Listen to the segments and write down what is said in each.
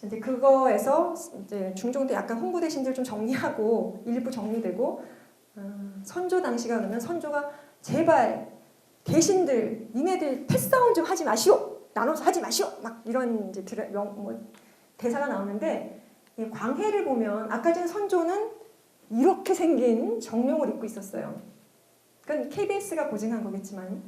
이제 그거에서 이제 중종 때 약간 홍보 대신들 좀 정리하고 일부 정리되고 선조 당시가 그러면 선조가 제발 대신들 니네들 패싸움 좀 하지 마시오. 나눠서 하지 마시오. 막 이런 이제 대사가 나오는데 광해를 보면 아까 전 선조는 이렇게 생긴 정룡을 입고 있었어요. 그건 KBS가 고증한 거겠지만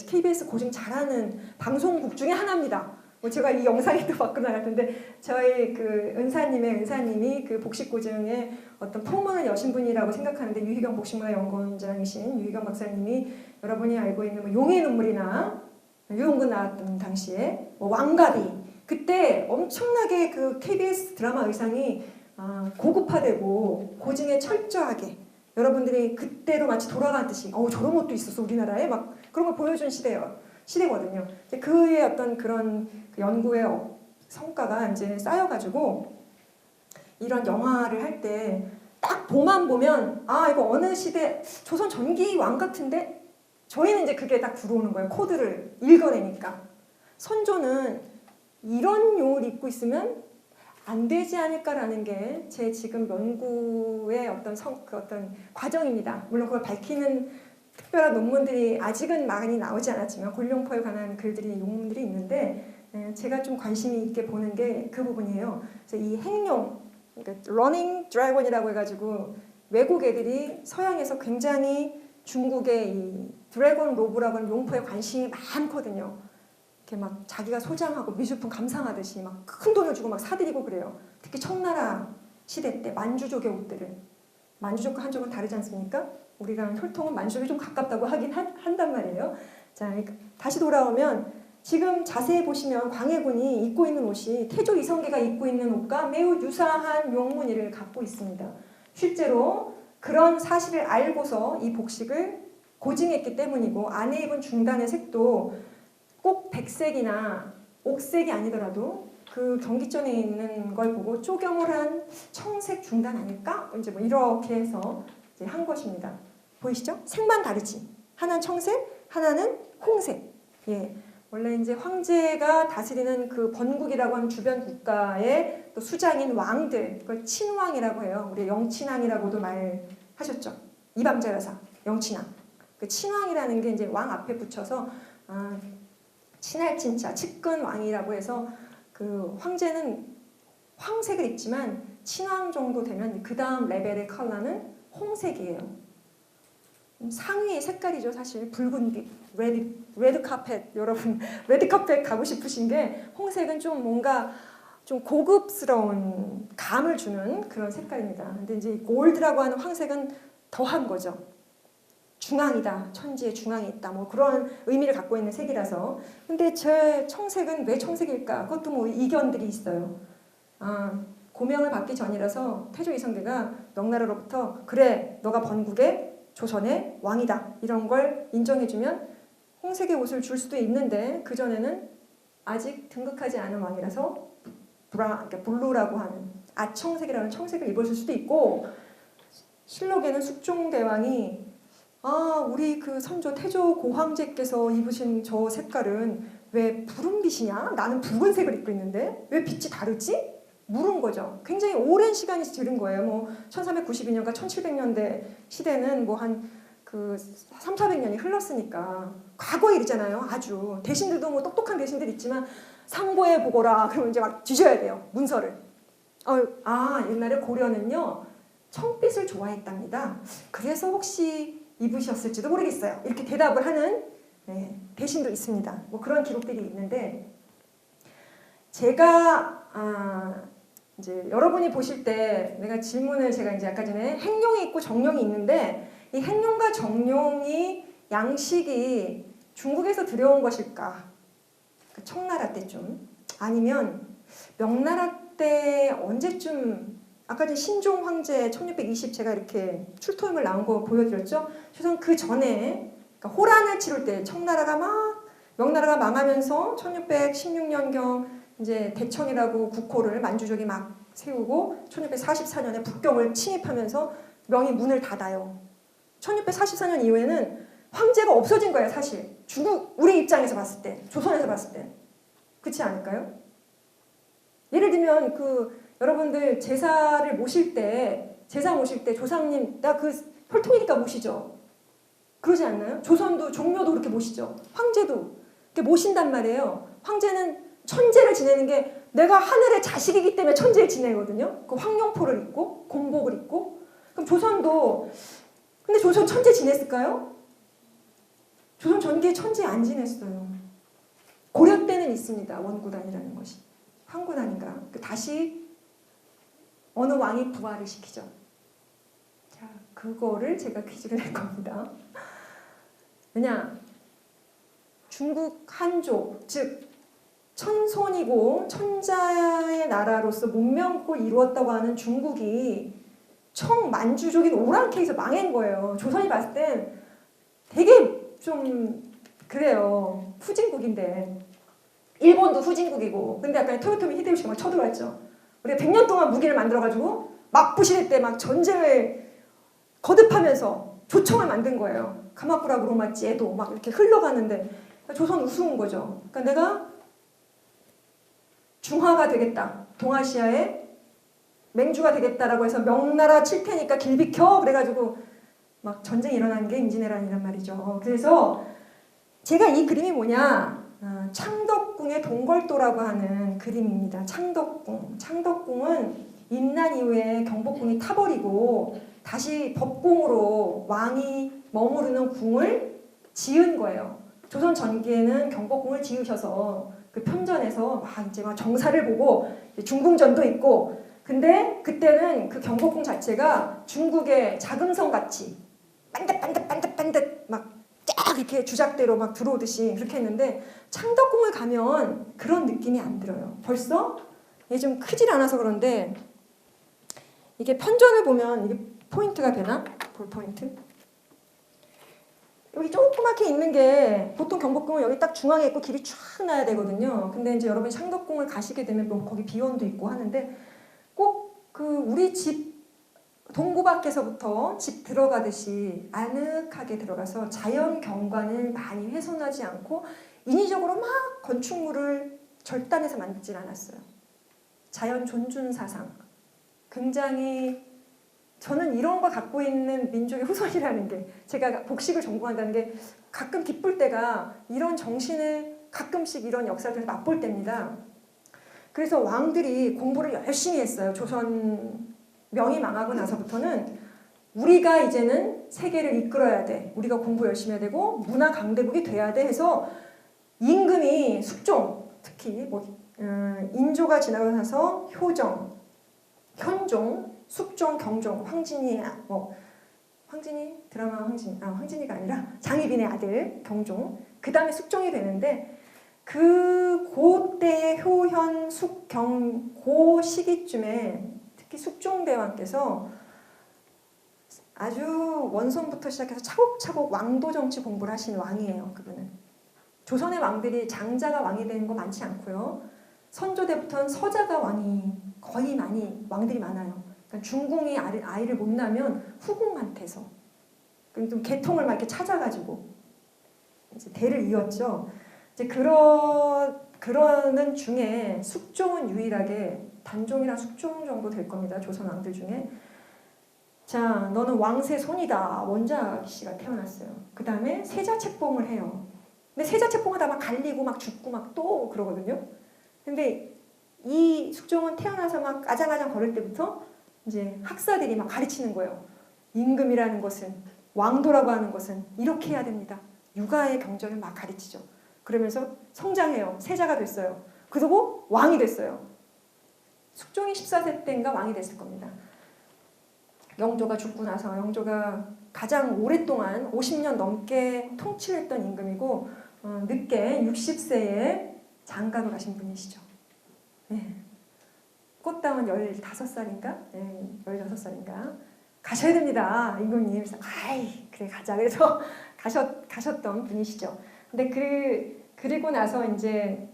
KBS 고증 잘하는 방송국 중에 하나입니다. 제가 이 영상에도 받고 나갔는데 저희 그 은사님이 그 복식고증에 어떤 폭문을 여신 분이라고 생각하는데 유희경 복식문화연구원장이신 유희경 박사님이 여러분이 알고 있는 뭐 용의 눈물이나 유용근 나왔던 당시에 뭐 왕가비 그때 엄청나게 그 KBS 드라마 의상이 고급화되고 고증에 철저하게 여러분들이 그때로 마치 돌아가듯이 저런 것도 있었어 우리나라에 막 그런 걸 보여준 시대거든요. 그의 어떤 그런 연구의 성과가 이제 쌓여가지고 이런 영화를 할 때 딱 보만 보면 이거 어느 시대 조선 전기 왕 같은데 저희는 이제 그게 딱 들어오는 거예요. 코드를 읽어내니까 선조는 이런 용을 입고 있으면 안 되지 않을까라는 게 제 지금 연구의 어떤 어떤 과정입니다. 물론 그걸 밝히는 특별한 논문들이 아직은 많이 나오지 않았지만 곤룡포에 관한 글들이 논문들이 있는데 제가 좀 관심이 있게 보는 게 그 부분이에요. 그래서 이 행룡, 그러니까 러닝 드래곤이라고 해가지고 외국 애들이 서양에서 굉장히 중국의 이 드래곤 로브라고 하는 용포에 관심이 많거든요. 이렇게 막 자기가 소장하고 미술품 감상하듯이 막 큰 돈을 주고 막 사들이고 그래요. 특히 청나라 시대 때 만주족의 옷들을 만주족과 한족은 다르지 않습니까? 우리랑 혈통은 만주족이 좀 가깝다고 하긴 한단 말이에요. 자, 다시 돌아오면 지금 자세히 보시면 광해군이 입고 있는 옷이 태조 이성계가 입고 있는 옷과 매우 유사한 용무늬를 갖고 있습니다. 실제로 그런 사실을 알고서 이 복식을 고증했기 때문이고 안에 입은 중단의 색도 꼭 백색이나 옥색이 아니더라도 그 경기전에 있는 걸 보고 쪼경을 한 청색 중단 아닐까? 이제 뭐 이렇게 해서 이제 한 것입니다. 보이시죠? 색만 다르지. 하나는 청색, 하나는 홍색. 예. 원래 이제 황제가 다스리는 그 번국이라고 하는 주변 국가의 또 수장인 왕들, 그걸 친왕이라고 해요. 우리 영친왕이라고도 말하셨죠. 이방자여사, 영친왕. 그 친왕이라는 게 이제 왕 앞에 붙여서 친할 친자, 측근 왕이라고 해서 그 황제는 황색을 입지만 친왕 정도 되면 그 다음 레벨의 컬러는 홍색이에요. 상위의 색깔이죠. 사실 붉은빛, 레드 카펫. 여러분 레드 카펫 가고 싶으신 게 홍색은 좀 뭔가 좀 고급스러운 감을 주는 그런 색깔입니다. 근데 이제 골드라고 하는 황색은 더한 거죠. 중앙이다. 천지의 중앙에 있다. 뭐 그런 의미를 갖고 있는 색이라서. 근데 제 청색은 왜 청색일까? 그것도 뭐 이견들이 있어요. 고명을 받기 전이라서 태조 이성계가 명나라로부터 그래 너가 번국의 조선의 왕이다. 이런 걸 인정해주면 홍색의 옷을 줄 수도 있는데 그전에는 아직 등극하지 않은 왕이라서 그러니까 블루라고 하는 아청색이라는 청색을 입었을 수도 있고 실록에는 숙종대왕이 우리 그 선조 태조 고황제께서 입으신 저 색깔은 왜 푸른빛이냐? 나는 붉은색을 입고 있는데 왜 빛이 다르지? 물은 거죠. 굉장히 오랜 시간이 들은 거예요. 뭐 1392년과 1700년대 시대는 뭐 한 그 300~400년이 흘렀으니까 과거 일이잖아요. 아주 대신들도 뭐 똑똑한 대신들 있지만 상고해 보거라. 그러면 이제 막 뒤져야 돼요. 문서를. 옛날에 고려는요 청빛을 좋아했답니다. 그래서 혹시 입으셨을지도 모르겠어요. 이렇게 대답을 하는 대신도 있습니다. 뭐 그런 기록들이 있는데 제가 이제 여러분이 보실 때 내가 질문을 제가 이제 아까 전에 행룡이 있고 정룡이 있는데 이 행룡과 정룡이 양식이 중국에서 들여온 것일까? 그 청나라 때쯤 아니면 명나라 때 언제쯤 아까 전 신종 황제 1620 제가 이렇게 출토임을 나온 거 보여드렸죠? 최소한 그 전에 그러니까 호란을 치룰 때 청나라가 명나라가 망하면서 1616년경 이제 대청이라고 국호를 만주족이 막 세우고 1644년에 북경을 침입하면서 명이 문을 닫아요. 1644년 이후에는 황제가 없어진 거예요. 사실 우리 입장에서 봤을 때 조선에서 봤을 때 그렇지 않을까요? 예를 들면 여러분들 제사 모실 때 조상님 나 혈통이니까 모시죠. 그러지 않나요? 조선도 종묘도 그렇게 모시죠. 황제도 이렇게 모신단 말이에요. 황제는 천제를 지내는 게 내가 하늘의 자식이기 때문에 천제를 지내거든요. 그 황룡포를 입고 공복을 입고. 그럼 조선도 근데 조선 천제 지냈을까요? 조선 전기에 천제 안 지냈어요. 고려 때는 있습니다. 원구단이라는 것이. 황구단인가. 다시 어느 왕이 부활을 시키죠. 자, 그거를 제가 퀴즈를 낼 겁니다. 왜냐? 중국 한족, 즉 천손이고 천자의 나라로서 문명국을 이루었다고 하는 중국이 청만주족인 오랑캐에서 망한 거예요. 조선이 봤을 땐 되게 좀 그래요. 후진국인데. 일본도 후진국이고. 근데 아까 토요토미 히데요시가 막 쳐들어왔죠. 우리가 100년 동안 무기를 만들어가지고 막 부시대 때 막 전쟁을 거듭하면서 조청을 만든 거예요. 가마쿠라 무로마치 에도 막 이렇게 흘러가는데 조선 우스운 거죠. 그러니까 내가 중화가 되겠다. 동아시아의 맹주가 되겠다라고 해서 명나라 칠 테니까 길 비켜 그래가지고 막 전쟁이 일어난 게 임진왜란이란 말이죠. 그래서 제가 이 그림이 뭐냐? 창덕궁의 동걸도라고 하는 그림입니다. 창덕궁. 창덕궁은 임난 이후에 경복궁이 타버리고 다시 법궁으로 왕이 머무르는 궁을 지은 거예요. 조선 전기에는 경복궁을 지으셔서 그 편전에서 막 정사를 보고 중궁전도 있고 근데 그때는 그 경복궁 자체가 중국의 자금성 같이 반듯 막 쫙 이렇게 주작대로 막 들어오듯이 그렇게 했는데 창덕궁을 가면 그런 느낌이 안 들어요. 벌써 이게 좀 크질 않아서 그런데 이게 편전을 보면 이게 포인트가 되나? 볼 포인트? 여기 조그맣게 있는 게 보통 경복궁은 여기 딱 중앙에 있고 길이 쫙 나야 되거든요. 근데 이제 여러분이 창덕궁을 가시게 되면 뭐 거기 비원도 있고 하는데 꼭 우리 집 동구 밖에서부터 집 들어가듯이 아늑하게 들어가서 자연 경관을 많이 훼손하지 않고 인위적으로 막 건축물을 절단해서 만들진 않았어요. 자연 존중 사상. 굉장히 저는 이런 거 갖고 있는 민족의 후손이라는 게 제가 복식을 전공한다는 게 가끔 기쁠 때가 이런 정신을 가끔씩 이런 역사들을 맛볼 때입니다. 그래서 왕들이 공부를 열심히 했어요. 조선 명이 망하고 나서부터는 우리가 이제는 세계를 이끌어야 돼. 우리가 공부 열심히 해야 되고 문화 강대국이 돼야 돼 해서 임금이 숙종, 특히 인조가 지나고 나서 효정, 현종, 숙종, 경종, 황진이 황진이 드라마 황진이가 아니라 장희빈의 아들 경종. 그 다음에 숙종이 되는데 그때의 효현, 숙경 그 시기쯤에 특히 숙종대왕께서 아주 원손부터 시작해서 차곡차곡 왕도 정치 공부를 하신 왕이에요. 그분은 조선의 왕들이 장자가 왕이 되는 거 많지 않고요. 선조 때부터는 서자가 거의 많이 왕들이 많아요. 그러니까 중궁이 아이를 못 낳으면 후궁한테서 좀 계통을 막 이렇게 찾아가지고 이제 대를 이었죠. 이제 그러는 중에 숙종은 유일하게 단종이랑 숙종 정도 될 겁니다. 조선 왕들 중에. 자, 너는 왕세 손이다. 원자 씨가 태어났어요. 그 다음에 세자책봉을 해요. 근데 세자책봉하다 막 갈리고 막 죽고 막 또 그러거든요. 근데 이 숙종은 태어나서 막 아장아장 거릴 때부터 이제 학사들이 막 가르치는 거예요. 임금이라는 것은 왕도라고 하는 것은 이렇게 해야 됩니다. 육아의 경전을 막 가르치죠. 그러면서 성장해요. 세자가 됐어요. 그리고 왕이 됐어요. 숙종이 14세 때인가 왕이 됐을 겁니다. 영조가 죽고 나서 영조가 가장 오랫동안 50년 넘게 통치를 했던 임금이고 늦게 60세에 장가로 가신 분이시죠. 네. 꽃다운 15살인가? 네, 16살인가? 가셔야 됩니다. 임금님. 그래서 그래 가자. 그래서 가셨던 분이시죠. 근데 그리고 나서 이제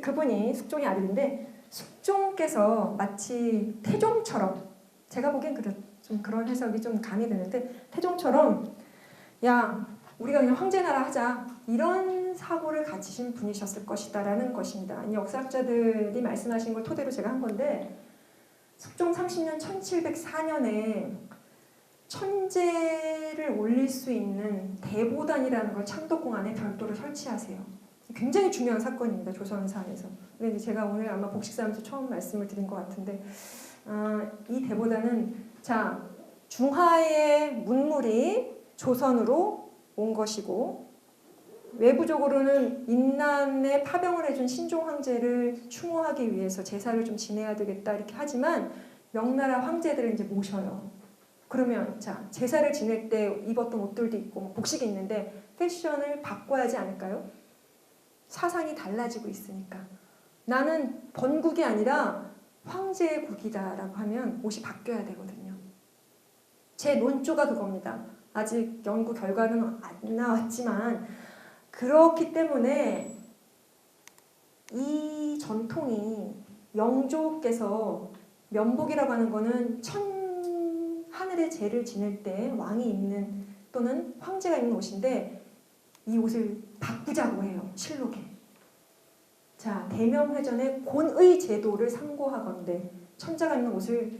그분이 숙종의 아들인데 숙종께서 마치 태종처럼 제가 보기엔 좀 그런 해석이 좀 감이 되는데 태종처럼 야 우리가 그냥 황제나라 하자 이런 사고를 가지신 분이셨을 것이다라는 것입니다. 이 역사학자들이 말씀하신 걸 토대로 제가 한 건데 숙종 30년 1704년에 천재를 올릴 수 있는 대보단이라는 걸 창덕궁 안에 별도로 설치하세요. 굉장히 중요한 사건입니다. 조선사에서. 근데 이제 제가 오늘 아마 복식사하면서 처음 말씀을 드린 것 같은데 이 대보단은 자 중하의 문물이 조선으로 온 것이고 외부적으로는 인난에 파병을 해준 신종 황제를 추모하기 위해서 제사를 좀 지내야 되겠다 이렇게 하지만 명나라 황제들을 이제 모셔요. 그러면 자 제사를 지낼 때 입었던 옷들도 있고 복식이 있는데 패션을 바꿔야 하지 않을까요? 사상이 달라지고 있으니까 나는 번국이 아니라 황제의 국이다라고 하면 옷이 바뀌어야 되거든요. 제 논조가 그겁니다. 아직 연구 결과는 안 나왔지만 그렇기 때문에 이 전통이 영조께서 면복이라고 하는 거는 하늘의 제를 지낼 때 왕이 입는 또는 황제가 입는 옷인데 이 옷을 바꾸자고 해요. 실록에. 자, 대명회전의 곤의 제도를 상고하건대 천자가 입는 옷을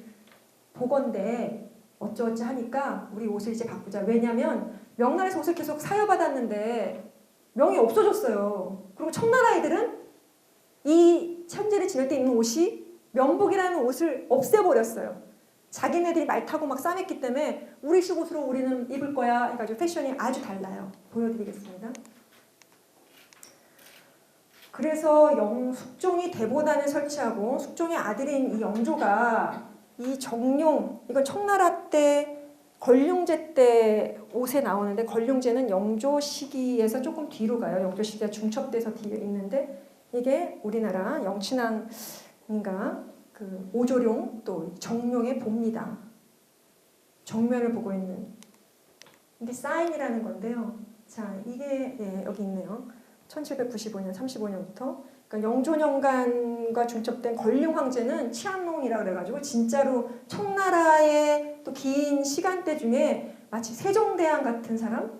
보건대 어쩌어쩌 하니까 우리 옷을 이제 바꾸자. 왜냐면 명나라에서 옷을 계속 사여받았는데 명이 없어졌어요. 그리고 청나라 애들은 이 천재를 지낼 때 입는 옷이 면복이라는 옷을 없애버렸어요. 자기네들이 말 타고 막 싸맸기 때문에 우리식 옷으로 우리는 입을 거야 해가지고 패션이 아주 달라요. 보여드리겠습니다. 그래서 숙종이 대보단을 설치하고 숙종의 아들인 이 영조가 이 정룡, 이건 청나라 때 걸륭제 때 옷에 나오는데 걸륭제는 영조 시기에서 조금 뒤로 가요. 영조 시기가 중첩돼서 뒤에 있는데 이게 우리나라 영친왕인가 그 오조룡 또 정룡의 봅니다. 정면을 보고 있는 이게 사인이라는 건데요. 자 이게 여기 있네요. 1795년 35년부터 그러니까 영조년간과 중첩된 걸륭 황제는 치안롱이라 그래가지고 진짜로 청나라의 또 긴 시간대 중에 마치 세종대왕 같은 사람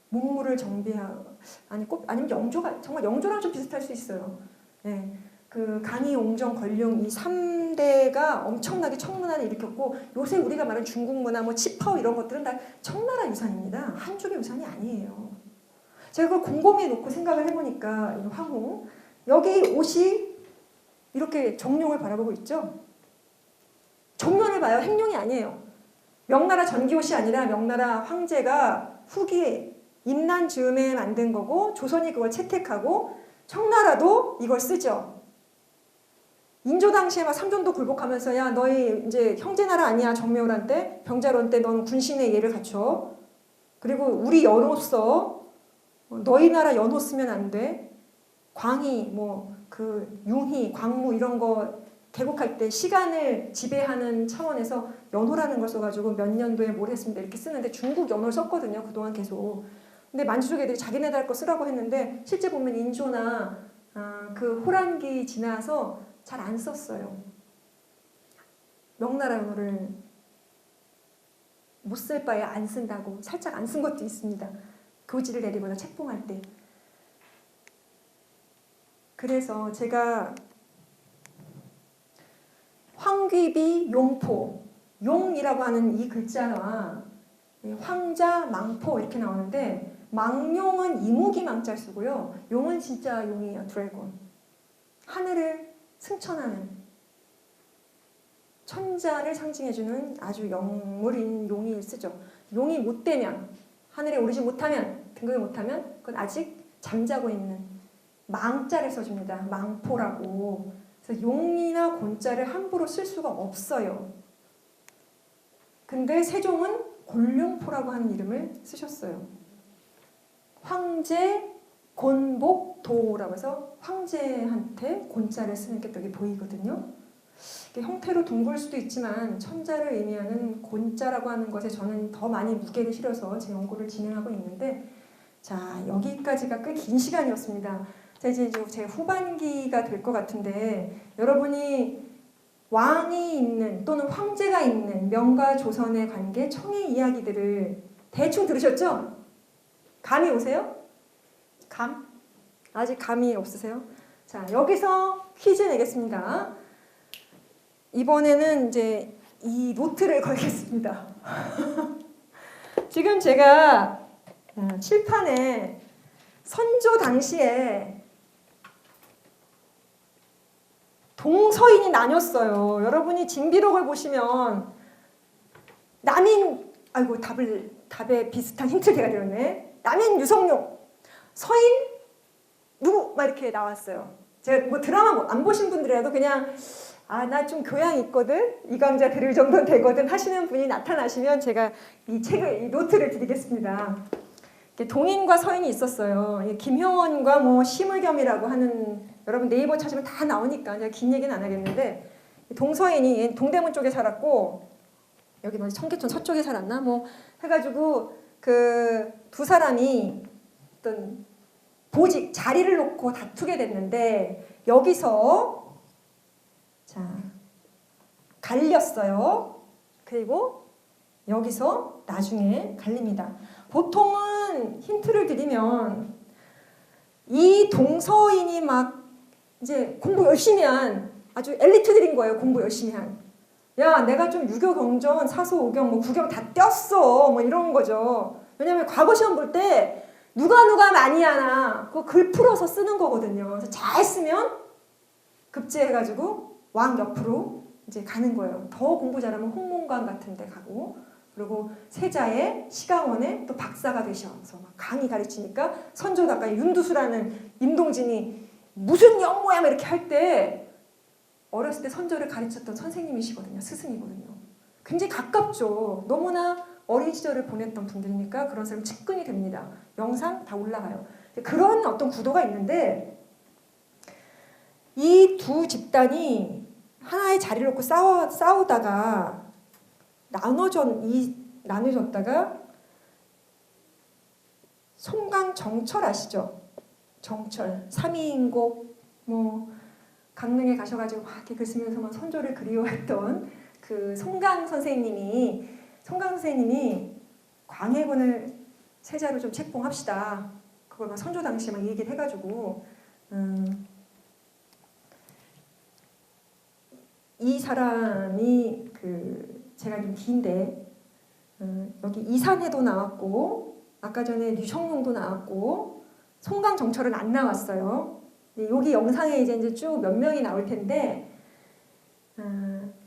문물을 정비하고 아니면 영조가 정말 영조랑 좀 비슷할 수 있어요. 네. 그 강희, 옹정, 걸륭 이 3대가 엄청나게 청문화를 일으켰고 요새 우리가 말하는 중국 문화 뭐 치파오 이런 것들은 다 청나라 유산입니다. 한족의 유산이 아니에요. 제가 그걸 곰곰이 놓고 생각을 해보니까 이 황후 여기 옷이 이렇게 정룡을 바라보고 있죠. 정면을 봐요. 행룡이 아니에요. 명나라 전기옷이 아니라 명나라 황제가 후기에 임난 즈음에 만든 거고 조선이 그걸 채택하고 청나라도 이걸 쓰죠. 인조 당시에 막 삼전도 굴복하면서 야 너희 이제 형제나라 아니야 정묘란 때 병자론 때 너는 군신의 예를 갖춰. 그리고 우리 연호 써. 너희 나라 연호 쓰면 안 돼. 광희 뭐 그 융희 광무 이런 거 개국할 때 시간을 지배하는 차원에서 연호라는 걸 써가지고 몇 년도에 뭘 했습니다 이렇게 쓰는데 중국 연호를 썼거든요 그동안 계속. 근데 만주족 애들이 자기네들 할 거 쓰라고 했는데 실제 보면 인조나 그 호란기 지나서 잘 안 썼어요. 명나라 연호를 못 쓸 바에 안 쓴다고 살짝 안 쓴 것도 있습니다. 교지를 내리거나 책봉할 때. 그래서 제가 황귀비 용포 용이라고 하는 이 글자와 황자 망포 이렇게 나오는데 망용은 이무기 망자를 쓰고요. 용은 진짜 용이에요. 드래곤. 하늘을 승천하는 천자를 상징해주는 아주 영물인 용이 쓰죠. 용이 못 되면 하늘에 오르지 못하면 등극을 못하면 그건 아직 잠자고 있는 망자를 써줍니다. 망포라고. 그래서 용이나 곤자를 함부로 쓸 수가 없어요. 근데 세종은 곤룡포라고 하는 이름을 쓰셨어요. 황제 곤복도라고 해서 황제한테 곤자를 쓰는 게 여기 보이거든요. 형태로 둥글 수도 있지만 천자를 의미하는 곤자라고 하는 것에 저는 더 많이 무게를 실어서 제 연구를 진행하고 있는데 자 여기까지가 꽤 긴 시간이었습니다. 자 이제 제 후반기가 될 것 같은데 여러분이 왕이 있는 또는 황제가 있는 명과 조선의 관계 청의 이야기들을 대충 들으셨죠? 감이 오세요? 감? 아직 감이 없으세요? 자, 여기서 퀴즈 내겠습니다. 이번에는 이제 이 노트를 걸겠습니다. 지금 제가 칠판에 선조 당시에 동서인이 나뉘었어요. 여러분이 징비록을 보시면 남인, 아이고 답에 비슷한 힌트를 제가 드렸네. 남인 유성룡, 서인 누구 막 이렇게 나왔어요. 제가 뭐 드라마 안 보신 분들이라도 그냥 나 좀 교양 있거든, 이 강좌 들을 정도는 되거든 하시는 분이 나타나시면 제가 이 노트를 드리겠습니다. 동인과 서인이 있었어요. 김효원과 뭐 심의겸이라고 하는, 여러분 네이버 찾으면 다 나오니까 제가 긴 얘기는 안 하겠는데, 동서인이 동대문 쪽에 살았고 여기 뭐 청계천 서쪽에 살았나 뭐 해가지고 그 두 사람이 어떤 보직 자리를 놓고 다투게 됐는데 여기서 자 갈렸어요. 그리고 여기서 나중에 갈립니다. 보통은 힌트를 드리면 이 동서인이 막 이제 공부 열심히 한 아주 엘리트들인 거예요. 공부 열심히 한. 야, 내가 좀 유교, 경전, 사소, 오경, 뭐 구경 다 떼었어. 뭐 이런 거죠. 왜냐면 과거 시험 볼 때 누가 많이 하나 그거 글 풀어서 쓰는 거거든요. 그래서 잘 쓰면 급제해가지고 왕 옆으로 이제 가는 거예요. 더 공부 잘하면 홍문관 같은 데 가고, 그리고 세자의 시강원에 또 박사가 되셔서 막 강의 가르치니까 선조다가 윤두수라는 임동진이 무슨 영모야 이렇게 할 때 어렸을 때 선조를 가르쳤던 선생님이시거든요. 스승이거든요. 굉장히 가깝죠. 너무나 어린 시절을 보냈던 분들이니까 그런 사람 측근이 됩니다. 영상 다 올라가요. 그런 어떤 구도가 있는데 이 두 집단이 하나의 자리를 놓고 싸우다가 나눠졌다가 송강 정철 아시죠? 정철, 삼이인곡, 뭐 강릉에 가셔가지고 막 이렇게 글 쓰면서 막 선조를 그리워했던 그 송강 선생님이 광해군을 세자로 좀 책봉합시다. 그걸 막 선조 당시에 막 얘기를 해가지고 이 사람이 제가 좀 긴데 여기 이산해도 나왔고 아까 전에 류성룡도 나왔고 송강 정철은 안 나왔어요. 여기 영상에 이제 쭉 몇 명이 나올 텐데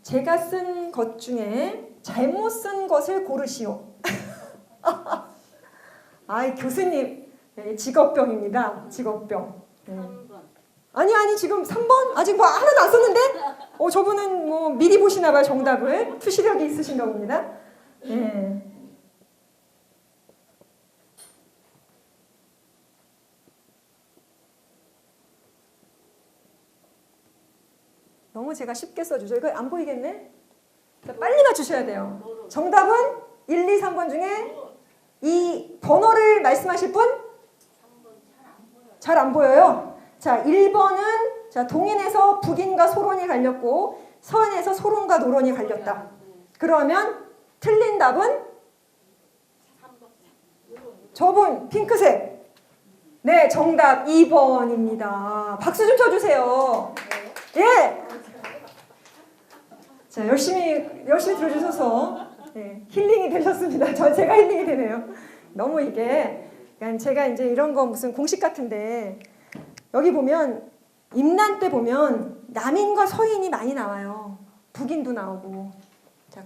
제가 쓴 것 중에 잘못 쓴 것을 고르시오. 교수님 직업병입니다. 직업병. 아니 지금 3번? 아직 뭐 하나도 안 썼는데? 저분은 뭐 미리 보시나 봐요. 정답을. 투시력이 있으신가 봅니다. 네. 너무 제가 쉽게 써주죠. 이거 안 보이겠네? 자, 빨리 맞추셔야 돼요. 정답은 1, 2, 3번 중에 이 번호를 말씀하실 분? 잘 안 보여요. 자, 1번은 자, 동인에서 북인과 소론이 갈렸고 서인에서 소론과 노론이 갈렸다. 그러면 틀린 답은? 저분 핑크색. 네, 정답 2번입니다. 박수 좀 쳐주세요. 예. 자, 열심히 들어주셔서 힐링이 되셨습니다. 제가 힐링이 되네요. 너무 이게 제가 이제 이런 거 무슨 공식 같은데 여기 보면 임난 때 보면 남인과 서인이 많이 나와요. 북인도 나오고. 자,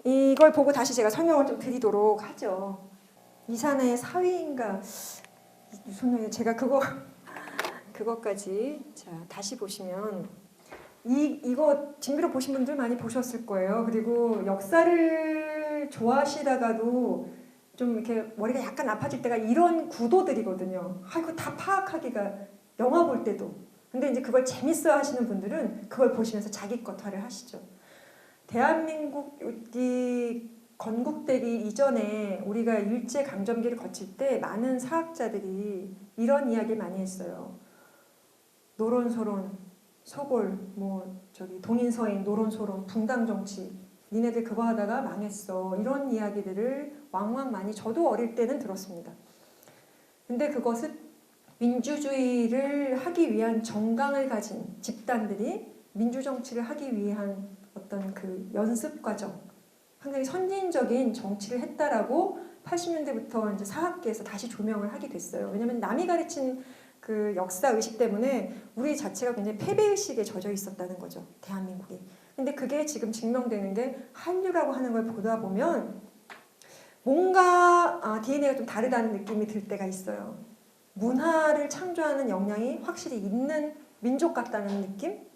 이걸 보고 다시 제가 설명을 좀 드리도록 하죠. 이산의 사위인가 유선영이 제가 그것까지 자 다시 보시면 이거 징비록 보신 분들 많이 보셨을 거예요. 그리고 역사를 좋아하시다가도 좀 이렇게 머리가 약간 아파질 때가 이런 구도들이거든요. 이거 다 파악하기가 영화 볼 때도. 근데 이제 그걸 재밌어 하시는 분들은 그걸 보시면서 자기 것화를 하시죠. 대한민국이 건국되기 이전에 우리가 일제강점기를 거칠 때 많은 사학자들이 이런 이야기 많이 했어요. 노론소론, 소골, 동인서인, 노론소론, 붕당정치, 니네들 그거 하다가 망했어. 이런 이야기들을 왕왕 많이 저도 어릴 때는 들었습니다. 근데 그것은 민주주의를 하기 위한 정강을 가진 집단들이 민주정치를 하기 위한 어떤 그 연습 과정, 상당히 선진적인 정치를 했다라고 80년대부터 이제 사학계에서 다시 조명을 하게 됐어요. 왜냐하면 남이 가르친 그 역사 의식 때문에 우리 자체가 굉장히 패배 의식에 젖어 있었다는 거죠, 대한민국이. 근데 그게 지금 증명되는 게 한류라고 하는 걸 보다 보면 뭔가 DNA가 좀 다르다는 느낌이 들 때가 있어요. 문화를 창조하는 역량이 확실히 있는 민족 같다는 느낌?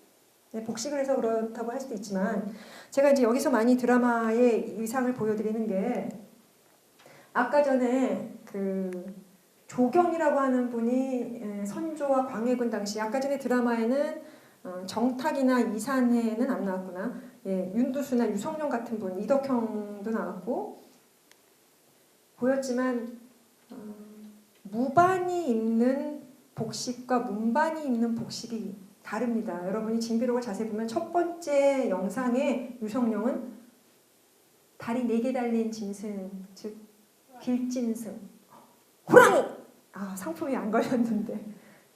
네, 복식을 해서 그렇다고 할 수도 있지만 제가 이제 여기서 많이 드라마의 의상을 보여드리는 게 아까 전에 그 조경이라고 하는 분이 선조와 광해군 당시 아까 전에 드라마에는 정탁이나 이산해는 안 나왔구나. 예, 윤두수나 유성룡 같은 분, 이덕형도 나왔고 보였지만 무반이 입는 복식과 문반이 입는 복식이 다릅니다. 여러분이 징비록을 자세히 보면 첫 번째 영상에 유성룡은 다리 4개 달린 짐승, 즉 빌짐승, 호랑이! 상품이 안 걸렸는데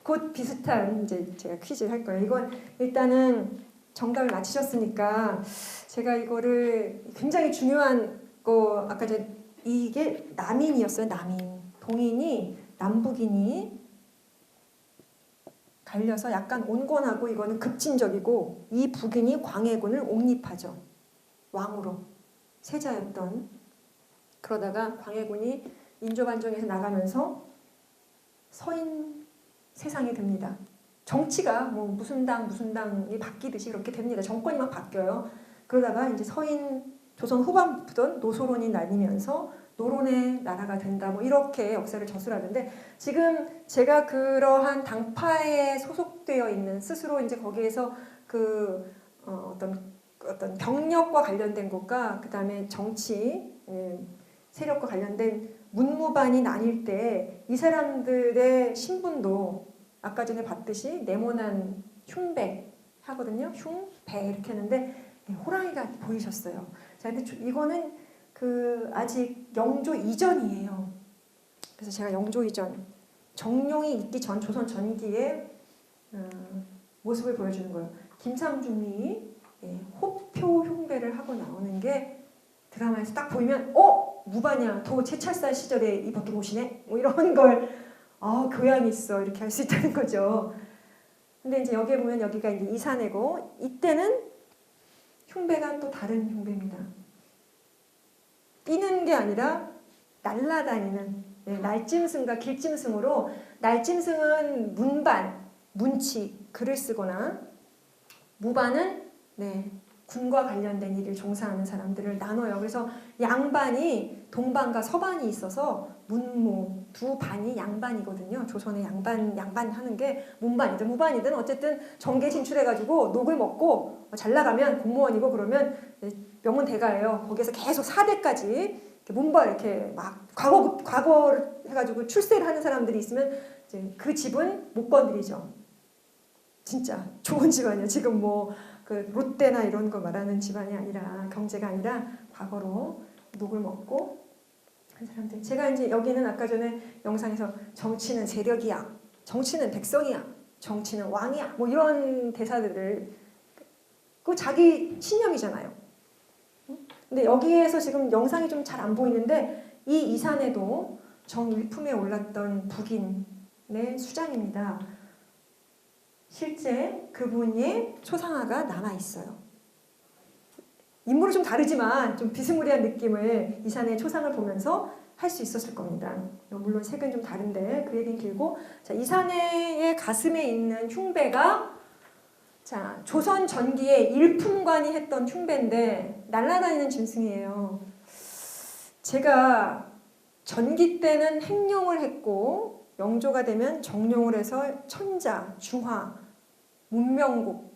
곧 비슷한 이제 제가 퀴즈를 할 거예요. 이건 일단은 정답을 맞히셨으니까 제가 이거를 굉장히 중요한 거 아까 이게 남인이었어요. 남인. 동인이 남북인이 갈려서 약간 온건하고 이거는 급진적이고 이 북인이 광해군을 옹립하죠. 왕으로 세자였던. 그러다가 광해군이 인조반정에서 나가면서 서인 세상이 됩니다. 정치가 뭐 무슨 당이 바뀌듯이 그렇게 됩니다. 정권이 막 바뀌어요. 그러다가 이제 조선 후반부던 노소론이 나뉘면서 노론의 나라가 된다. 뭐 이렇게 역사를 저술하는데 지금 제가 그러한 당파에 소속되어 있는 스스로 이제 거기에서 그 어떤 병력과 관련된 것과 그 다음에 정치 세력과 관련된 문무반이 나뉠 때 이 사람들의 신분도 아까 전에 봤듯이 네모난 흉배 하거든요. 흉배 이렇게 하는데 호랑이가 보이셨어요. 자, 근데 이거는 그 아직 영조 이전이에요. 그래서 제가 영조 이전 정룡이 있기 전 조선 전기의 모습을 보여주는 거예요. 김상중이 호표 흉배를 하고 나오는 게 드라마에서 딱 보이면 무반이야. 도 채찰사 시절에 입었던 옷이네. 뭐 이런 걸 교양이 있어 이렇게 할 수 있다는 거죠. 근데 이제 여기에 보면 여기가 이제 이산해고 이때는 흉배가 또 다른 흉배입니다. 뛰는 게 아니라 날아다니는 날짐승과 길짐승으로 날짐승은 문반, 문치, 글을 쓰거나 무반은 군과 관련된 일을 종사하는 사람들을 나눠요. 그래서 양반이 동반과 서반이 있어서 문무 두 반이 양반이거든요. 조선의 양반 하는 게 문반이든 무반이든 어쨌든 정계 진출해가지고 녹을 먹고 잘 나가면 공무원이고 그러면 명문대가예요. 거기에서 계속 4대까지 문벌 이렇게 막 과거를 해가지고 출세를 하는 사람들이 있으면 이제 그 집은 못 건드리죠. 진짜 좋은 집안이에요. 지금 뭐 그 롯데나 이런 거 말하는 집안이 아니라 경제가 아니라 과거로 녹을 먹고 한 사람들. 제가 이제 여기는 아까 전에 영상에서 정치는 세력이야, 정치는 백성이야, 정치는 왕이야, 뭐 이런 대사들을 그 자기 신념이잖아요. 근데 여기에서 지금 영상이 좀 잘 안 보이는데 이 이산에도 정일품에 올랐던 북인의 수장입니다. 실제 그분의 초상화가 남아있어요. 인물은 좀 다르지만 좀 비스무리한 느낌을 이산의 초상을 보면서 할 수 있었을 겁니다. 물론 색은 좀 다른데 그 얘기는 길고 자, 이산의 가슴에 있는 흉배가 자, 조선 전기에 일품관이 했던 흉배인데 날아다니는 짐승이에요. 제가 전기 때는 행룡을 했고 영조가 되면 정룡을 해서 천자, 중화, 문명국,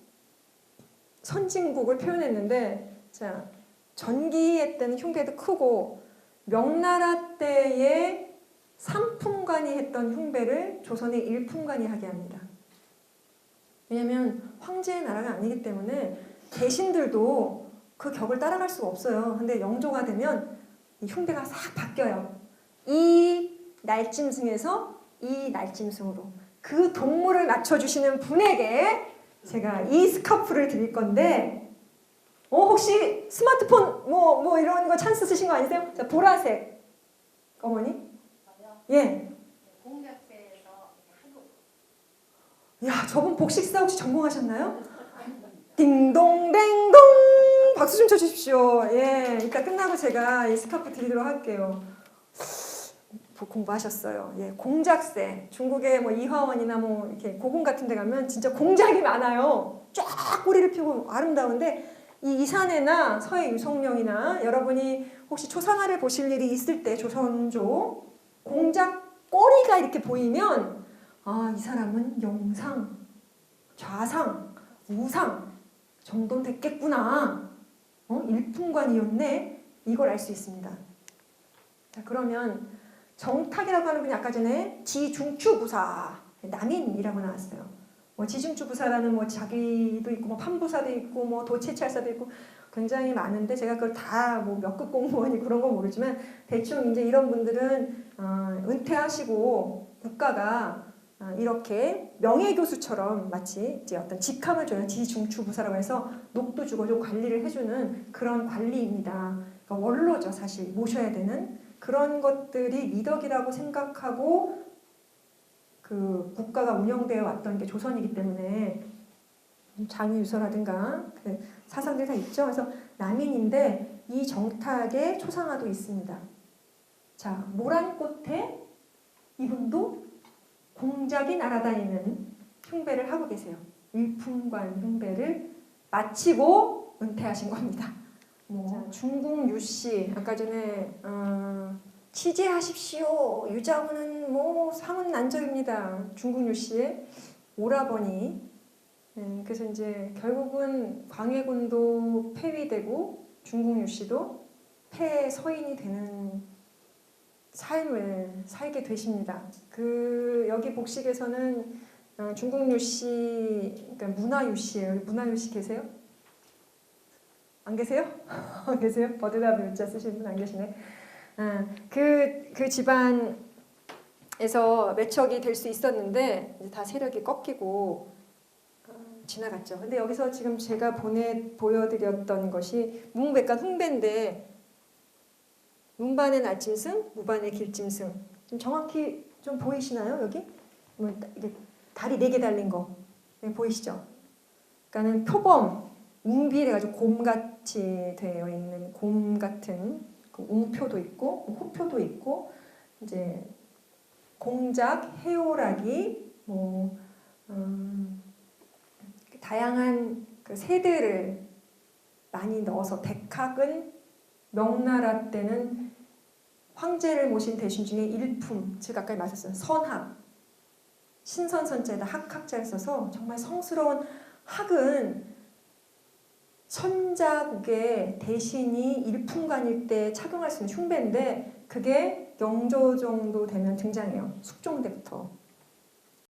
선진국을 표현했는데 자, 전기의 때는 흉배도 크고 명나라 때의 삼품관이 했던 흉배를 조선의 일품관이 하게 합니다. 왜냐하면 황제의 나라가 아니기 때문에 대신들도 그 격을 따라갈 수가 없어요. 근데 영조가 되면 이 흉배가 싹 바뀌어요. 이 날짐승에서 이 날짐승으로. 그 동물을 맞춰주시는 분에게 제가 이 스카프를 드릴 건데, 혹시 스마트폰 뭐 이런 거 찬스 쓰신 거 아니세요? 자, 보라색. 어머니? 예. 공작새에서 한국. 야, 저분 복식사 혹시 전공하셨나요? 딩동댕동! 박수 좀 쳐주십시오. 예, 이따 끝나고 제가 이 스카프 드리도록 할게요. 공부하셨어요. 예, 공작새. 중국의 뭐 이화원이나 뭐 이렇게 고궁 같은 데 가면 진짜 공작이 많아요. 쫙 꼬리를 펴고 아름다운데 이 이산해나 서해 유성령이나 여러분이 혹시 초상화를 보실 일이 있을 때 조선조 공작 꼬리가 이렇게 보이면 아, 이 사람은 영상, 좌상, 우상 정도 됐겠구나. 일품관이었네. 이걸 알 수 있습니다. 자, 그러면 정탁이라고 하는 분이 아까 전에 지중추부사 남인이라고 나왔어요. 뭐 지중추부사라는 뭐 자기도 있고 뭐 판부사도 있고 뭐 도채찰사도 있고 굉장히 많은데 제가 그걸 다 뭐 몇 급 공무원이 그런 건 모르지만 대충 이제 이런 분들은 은퇴하시고 국가가 이렇게 명예교수처럼 마치 이제 어떤 직함을 줘요. 지중추부사라고 해서 녹도 주고 좀 관리를 해주는 그런 관리입니다. 그러니까 원로죠, 사실 모셔야 되는 그런 것들이 미덕이라고 생각하고 그 국가가 운영되어 왔던 게 조선이기 때문에 장유유서라든가 그 사상들이 다 있죠. 그래서 남인인데 이 정탁의 초상화도 있습니다. 자, 모란꽃에 이분도 공작이 날아다니는 흉배를 하고 계세요. 일품관 흉배를 마치고 은퇴하신 겁니다. 자, 중국 유씨 아까 전에 취재하십시오. 유자훈은 뭐 상은 난적입니다. 중국 유씨의 오라버니. 그래서 이제 결국은 광해군도 폐위되고 중국 유씨도 폐서인이 되는 삶을 살게 되십니다. 그 여기 복식에서는 중국 유씨, 그러니까 문화 유씨예요. 문화 유씨 계세요? 안 계세요? 계세요? 버드나무 유자 쓰시는 분 안 계시네. 그 집안에서 매척이 될 수 있었는데 이제 다 세력이 꺾이고 지나갔죠. 근데 여기서 지금 제가 보여드렸던 것이 문백관 흉배인데 문반의 날짐승, 무반의 길짐승. 좀 정확히 좀 보이시나요? 여기? 이게 다리 4개 달린 거 보이시죠? 그러니까는 표범, 웅비해가지고 곰같이 되어 있는 곰 같은 그 웅표도 있고 호표도 있고 이제 공작, 해오라기, 뭐 다양한 그 새들을 많이 넣어서 백학은 명나라 때는 황제를 모신 대신 중에 일품, 즉 아까 말했었어요. 선학, 신선선자에다 학학자를 써서 정말 성스러운 학은 선자국의 대신이 일품관일 때 착용할 수 있는 흉배인데 그게 영조 정도 되면 등장해요. 숙종 때부터.